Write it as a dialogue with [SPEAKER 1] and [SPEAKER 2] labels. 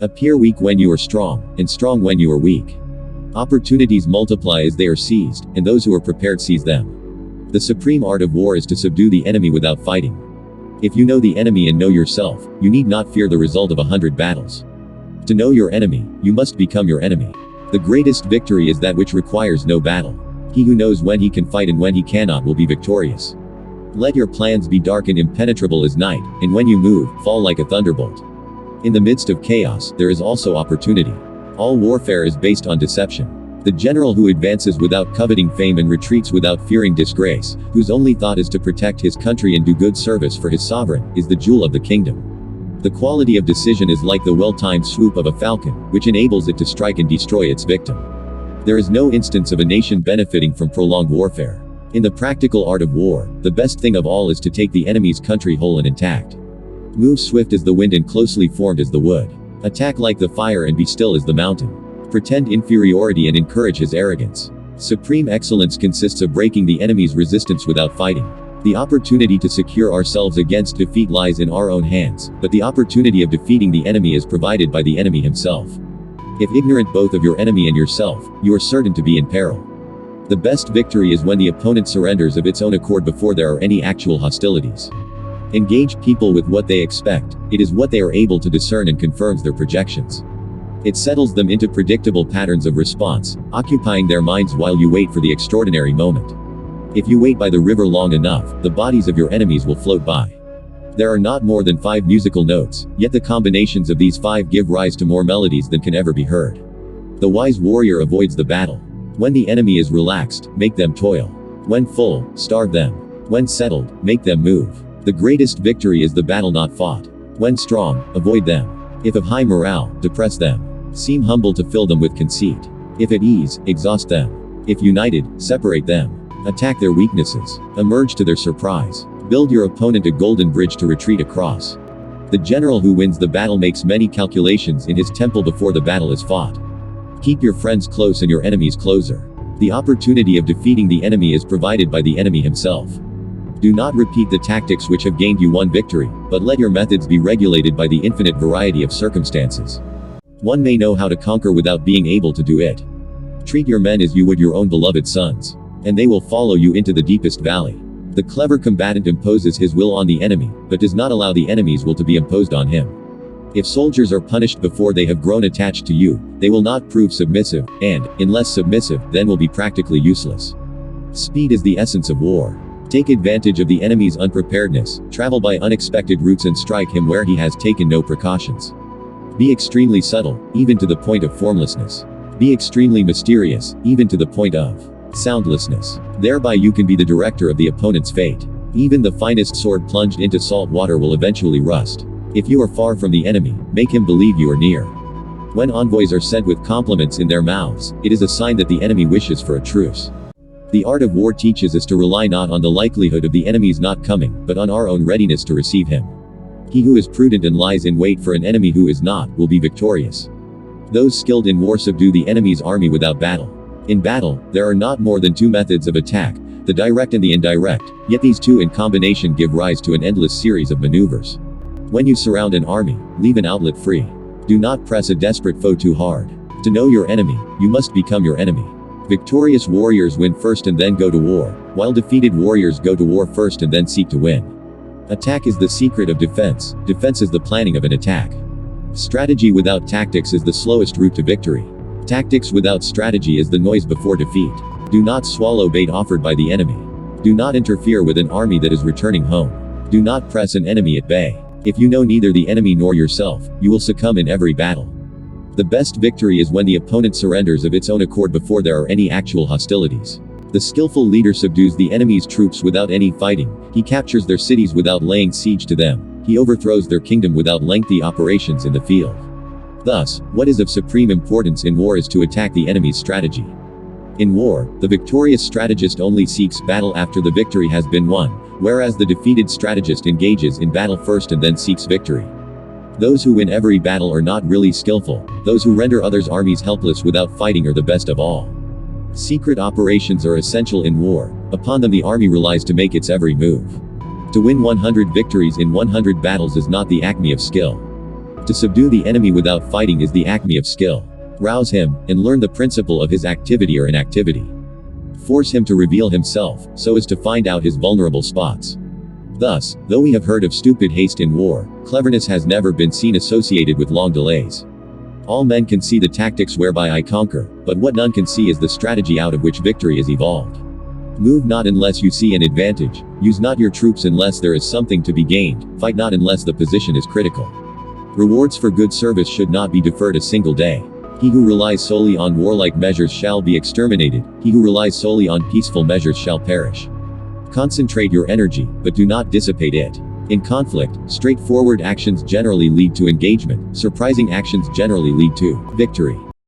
[SPEAKER 1] Appear weak when you are strong, and strong when you are weak. Opportunities multiply as they are seized, and those who are prepared seize them. The supreme art of war is to subdue the enemy without fighting. If you know the enemy and know yourself, you need not fear the result of 100 battles. To know your enemy, you must become your enemy. The greatest victory is that which requires no battle. He who knows when he can fight and when he cannot will be victorious. Let your plans be dark and impenetrable as night, and when you move, fall like a thunderbolt. In the midst of chaos, there is also opportunity. All warfare is based on deception. The general who advances without coveting fame and retreats without fearing disgrace, whose only thought is to protect his country and do good service for his sovereign, is the jewel of the kingdom. The quality of decision is like the well-timed swoop of a falcon, which enables it to strike and destroy its victim. There is no instance of a nation benefiting from prolonged warfare. In the practical art of war, the best thing of all is to take the enemy's country whole and intact. Move swift as the wind and closely formed as the wood. Attack like the fire and be still as the mountain. Pretend inferiority and encourage his arrogance. Supreme excellence consists of breaking the enemy's resistance without fighting. The opportunity to secure ourselves against defeat lies in our own hands, but the opportunity of defeating the enemy is provided by the enemy himself. If ignorant both of your enemy and yourself, you are certain to be in peril. The best victory is when the opponent surrenders of its own accord before there are any actual hostilities. Engage people with what they expect. It is what they are able to discern and confirms their projections. It settles them into predictable patterns of response, occupying their minds while you wait for the extraordinary moment. If you wait by the river long enough, the bodies of your enemies will float by. There are not more than 5 musical notes, yet the combinations of these 5 give rise to more melodies than can ever be heard. The wise warrior avoids the battle. When the enemy is relaxed, make them toil. When full, starve them. When settled, make them move. The greatest victory is the battle not fought. When strong, avoid them. If of high morale, depress them. Seem humble to fill them with conceit. If at ease, exhaust them. If united, separate them. Attack their weaknesses. Emerge to their surprise. Build your opponent a golden bridge to retreat across. The general who wins the battle makes many calculations in his temple before the battle is fought. Keep your friends close and your enemies closer. The opportunity of defeating the enemy is provided by the enemy himself. Do not repeat the tactics which have gained you one victory, but let your methods be regulated by the infinite variety of circumstances. One may know how to conquer without being able to do it. Treat your men as you would your own beloved sons, and they will follow you into the deepest valley. The clever combatant imposes his will on the enemy, but does not allow the enemy's will to be imposed on him. If soldiers are punished before they have grown attached to you, they will not prove submissive, and, unless submissive, then will be practically useless. Speed is the essence of war. Take advantage of the enemy's unpreparedness, travel by unexpected routes and strike him where he has taken no precautions. Be extremely subtle, even to the point of formlessness. Be extremely mysterious, even to the point of soundlessness. Thereby you can be the director of the opponent's fate. Even the finest sword plunged into salt water will eventually rust. If you are far from the enemy, make him believe you are near. When envoys are sent with compliments in their mouths, it is a sign that the enemy wishes for a truce. The art of war teaches us to rely not on the likelihood of the enemy's not coming, but on our own readiness to receive him. He who is prudent and lies in wait for an enemy who is not, will be victorious. Those skilled in war subdue the enemy's army without battle. In battle, there are not more than 2 methods of attack, the direct and the indirect, yet these 2 in combination give rise to an endless series of maneuvers. When you surround an army, leave an outlet free. Do not press a desperate foe too hard. To know your enemy, you must become your enemy. Victorious warriors win first and then go to war, while defeated warriors go to war first and then seek to win. Attack is the secret of defense, defense is the planning of an attack. Strategy without tactics is the slowest route to victory. Tactics without strategy is the noise before defeat. Do not swallow bait offered by the enemy. Do not interfere with an army that is returning home. Do not press an enemy at bay. If you know neither the enemy nor yourself, you will succumb in every battle. The best victory is when the opponent surrenders of its own accord before there are any actual hostilities. The skillful leader subdues the enemy's troops without any fighting, he captures their cities without laying siege to them, he overthrows their kingdom without lengthy operations in the field. Thus, what is of supreme importance in war is to attack the enemy's strategy. In war, the victorious strategist only seeks battle after the victory has been won, whereas the defeated strategist engages in battle first and then seeks victory. Those who win every battle are not really skillful, those who render others' armies helpless without fighting are the best of all. Secret operations are essential in war, upon them the army relies to make its every move. To win 100 victories in 100 battles is not the acme of skill. To subdue the enemy without fighting is the acme of skill. Rouse him, and learn the principle of his activity or inactivity. Force him to reveal himself, so as to find out his vulnerable spots. Thus, though we have heard of stupid haste in war, cleverness has never been seen associated with long delays. All men can see the tactics whereby I conquer, but what none can see is the strategy out of which victory is evolved. Move not unless you see an advantage, use not your troops unless there is something to be gained, fight not unless the position is critical. Rewards for good service should not be deferred a single day. He who relies solely on warlike measures shall be exterminated, he who relies solely on peaceful measures shall perish. Concentrate your energy, but do not dissipate it. In conflict, straightforward actions generally lead to engagement, surprising actions generally lead to victory.